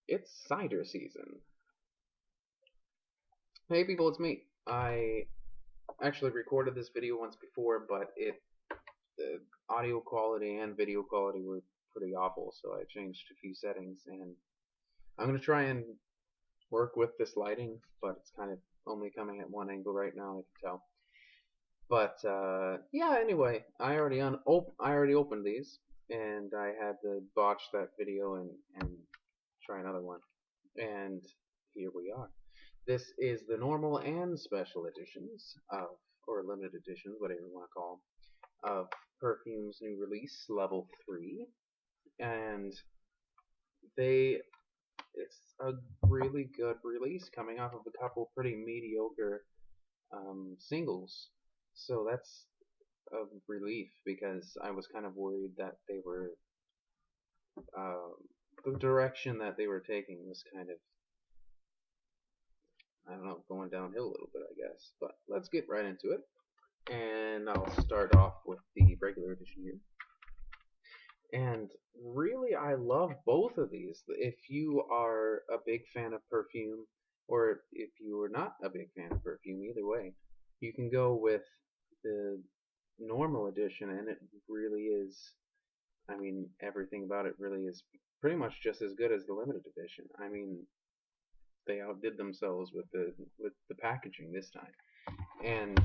It's cider season. Hey people, it's me. I actually recorded this video once before, but the audio quality and video quality were pretty awful, so I changed a few settings, and I'm going to try and work with this lighting, but it's kind of only coming at one angle right now, I can tell. But yeah, anyway, I already opened these, and I had to botch that video and try another one, and here we are. This is the normal and special editions of, or limited editions, whatever you want to call them, of Perfume's new release, Level 3. And it's a really good release coming off of a couple pretty mediocre singles. So that's a relief because I was kind of worried that they were, uh, the direction that they were taking was kind of, I don't know, going downhill a little bit, I guess. But let's get right into it. And I'll start off with the regular edition here. And really, I love both of these. If you are a big fan of Perfume, or if you are not a big fan of Perfume, either way, you can go with the normal edition, and it really is. I mean, everything about it really is pretty much just as good as the limited edition. I mean, they outdid themselves with the packaging this time, and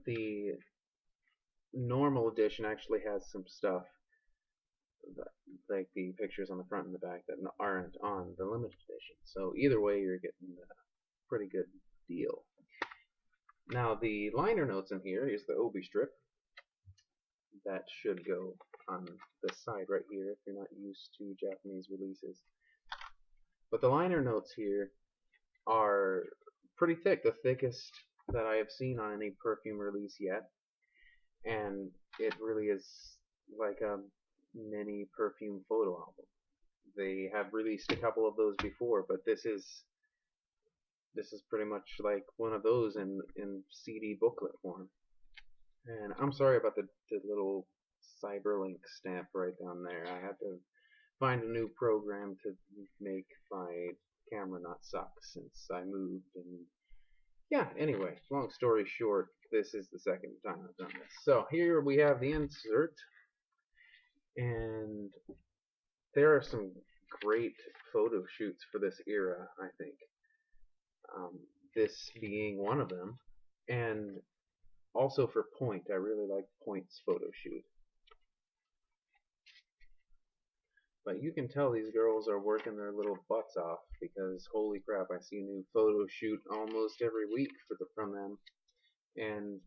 the normal edition actually has some stuff like the pictures on the front and the back that aren't on the limited edition. So either way, you're getting a pretty good deal. Now the liner notes in here is the obi strip. That should go on the side right here if you're not used to Japanese releases. But the liner notes here are pretty thick, the thickest that I have seen on any Perfume release yet. And it really is like a mini Perfume photo album. They have released a couple of those before, but this is pretty much like one of those in CD booklet form. And I'm sorry about the little Cyberlink stamp right down there. I had to find a new program to make my camera not suck since I moved. And yeah, anyway, long story short, this is the second time I've done this. So here we have the insert, and there are some great photo shoots for this era, I think. This being one of them, and also for Point. I really like Point's photo shoot. But you can tell these girls are working their little butts off because holy crap, I see a new photo shoot almost every week from them. And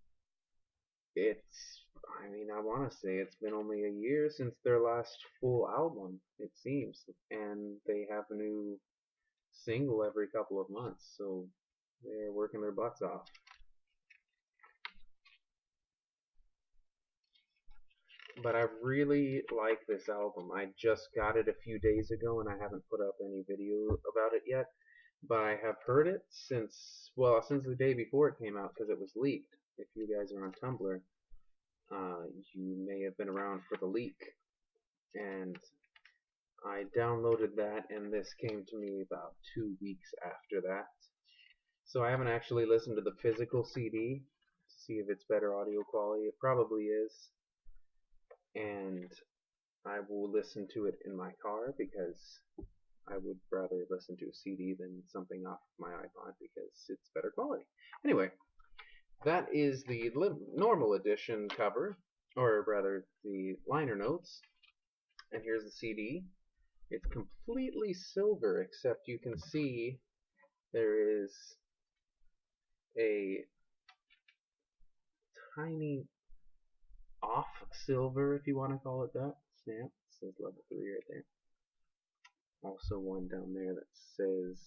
I mean, I want to say it's been only a year since their last full album, it seems. And they have a new single every couple of months, so they're working their butts off. But I really like this album. I just got it a few days ago and I haven't put up any video about it yet. But I have heard it since the day before it came out because it was leaked. If you guys are on Tumblr, you may have been around for the leak. And I downloaded that and this came to me about 2 weeks after that. So I haven't actually listened to the physical CD to see if it's better audio quality. It probably is. And I will listen to it in my car because I would rather listen to a CD than something off my iPod because it's better quality. Anyway, that is the normal edition cover, or rather the liner notes. And here's the CD. It's completely silver, except you can see there is a tiny off silver, if you want to call it that, stamp. It says level 3 right there. Also one down there that says,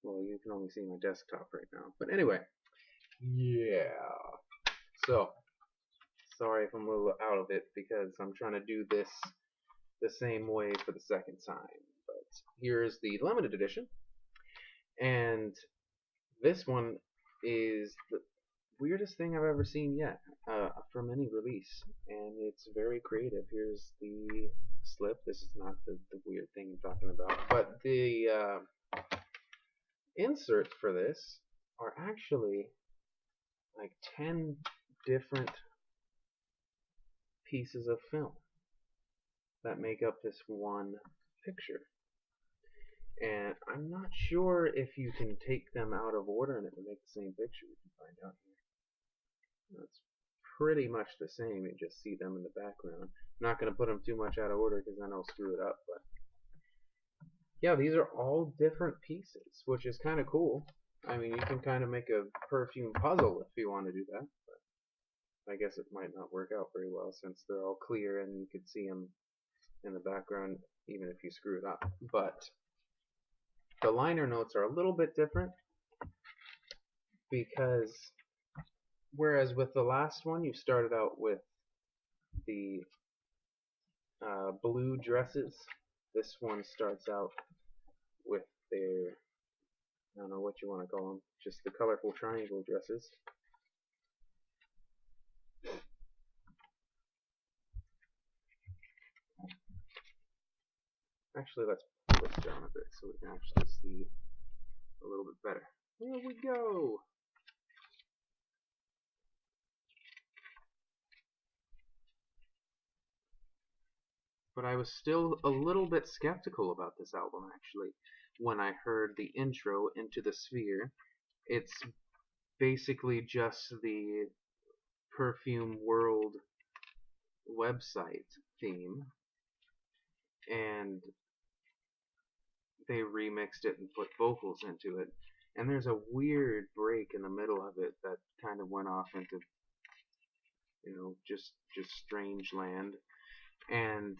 well, you can only see my desktop right now. But anyway, yeah. So, sorry if I'm a little out of it because I'm trying to do this the same way for the second time. But here's the limited edition. And this one is weirdest thing I've ever seen yet from any release, and it's very creative. Here's the slip. This is not the weird thing I'm talking about, but the inserts for this are actually like 10 different pieces of film that make up this one picture. And I'm not sure if you can take them out of order and it will make the same picture. We can find out here. It's pretty much the same. You just see them in the background. I'm not going to put them too much out of order because then I'll screw it up. But yeah, these are all different pieces, which is kind of cool. I mean, you can kind of make a perfume puzzle if you want to do that. But I guess it might not work out very well since they're all clear and you could see them in the background even if you screw it up. But the liner notes are a little bit different because whereas with the last one you started out with the blue dresses, this one starts out with their, I don't know what you want to call them, just the colorful triangle dresses. Actually, let's pull this down a bit so we can actually see a little bit better. There we go! But I was still a little bit skeptical about this album, actually, when I heard the intro into the Sphere. It's basically just the Perfume World website theme, and they remixed it and put vocals into it. And there's a weird break in the middle of it that kind of went off into, just strange land. And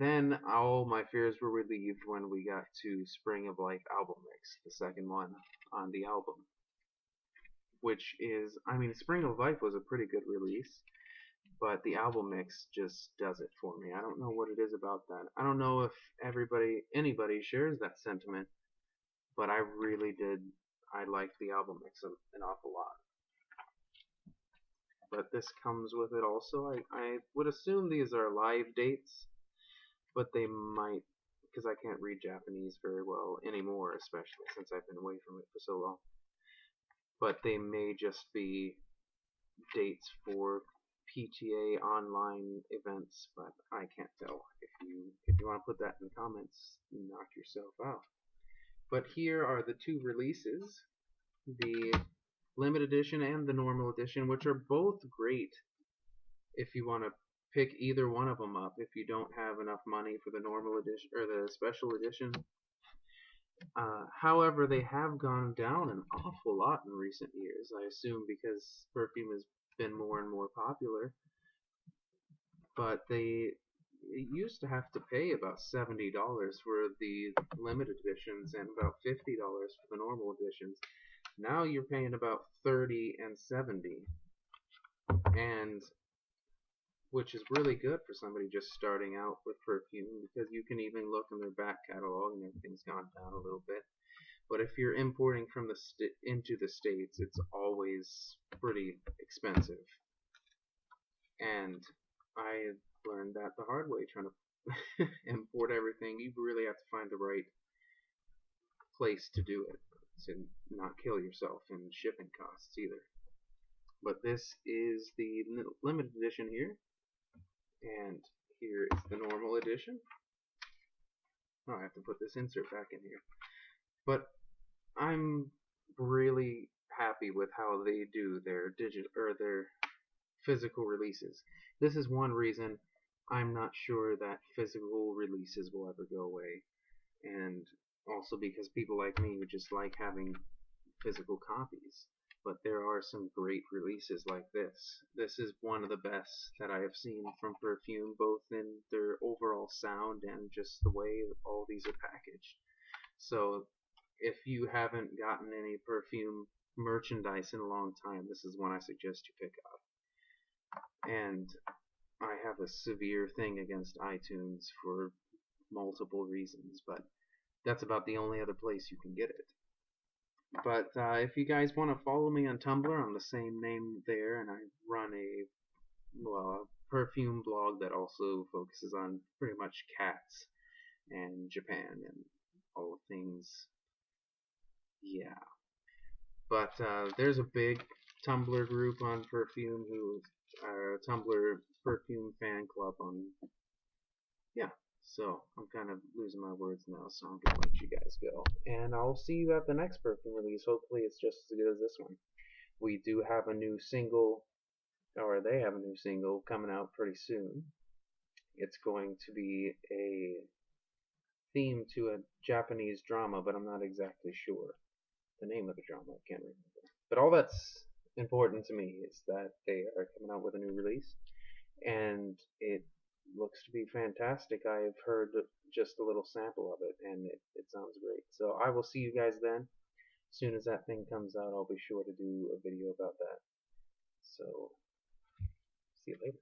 then all my fears were relieved when we got to Spring of Life album mix, the second one on the album. Which is, I mean, Spring of Life was a pretty good release, but the album mix just does it for me. I don't know what it is about that. I don't know if anybody shares that sentiment, but I really did. I liked the album mix an awful lot. But this comes with it also. I would assume these are live dates, but they might, because I can't read Japanese very well anymore, especially since I've been away from it for so long. But they may just be dates for PTA online events, but I can't tell. If you want to put that in the comments, knock yourself out. But here are the two releases, the limited edition and the normal edition, which are both great if you want to pick either one of them up if you don't have enough money for the normal edition or the special edition. However, they have gone down an awful lot in recent years, I assume because Perfume has been more and more popular. But they used to have to pay about $70 for the limited editions and about $50 for the normal editions. Now you're paying about $30 and $70, and which is really good for somebody just starting out with Perfume, because you can even look in their back catalog and everything's gone down a little bit. But if you're importing from into the States, it's always pretty expensive. And I learned that the hard way trying to import everything. You really have to find the right place to do it to not kill yourself in shipping costs either. But this is the limited edition here, and here is the normal edition. Oh, I have to put this insert back in here. But I'm really happy with how they do their their physical releases. This is one reason I'm not sure that physical releases will ever go away, and also because people like me who just like having physical copies. But there are some great releases like this. This is one of the best that I have seen from Perfume, both in their overall sound and just the way all these are packaged. So if you haven't gotten any Perfume merchandise in a long time, this is one I suggest you pick up. And I have a severe thing against iTunes for multiple reasons, but that's about the only other place you can get it. But if you guys want to follow me on Tumblr, I'm the same name there, and I run a perfume blog that also focuses on pretty much cats and Japan and all the things. Yeah. But there's a big Tumblr group on Perfume who Tumblr Perfume fan club on. Yeah. So I'm kind of losing my words now, so I'm gonna let you guys go. And I'll see you at the next Perfume release. Hopefully it's just as good as this one. We do have a new single, or they have a new single coming out pretty soon. It's going to be a theme to a Japanese drama, but I'm not exactly sure the name of the drama. I can't remember. But all that's important to me is that they are coming out with a new release, and it looks to be fantastic. I've heard just a little sample of it, and it sounds great. So I will see you guys then. As soon as that thing comes out, I'll be sure to do a video about that. So, see you later.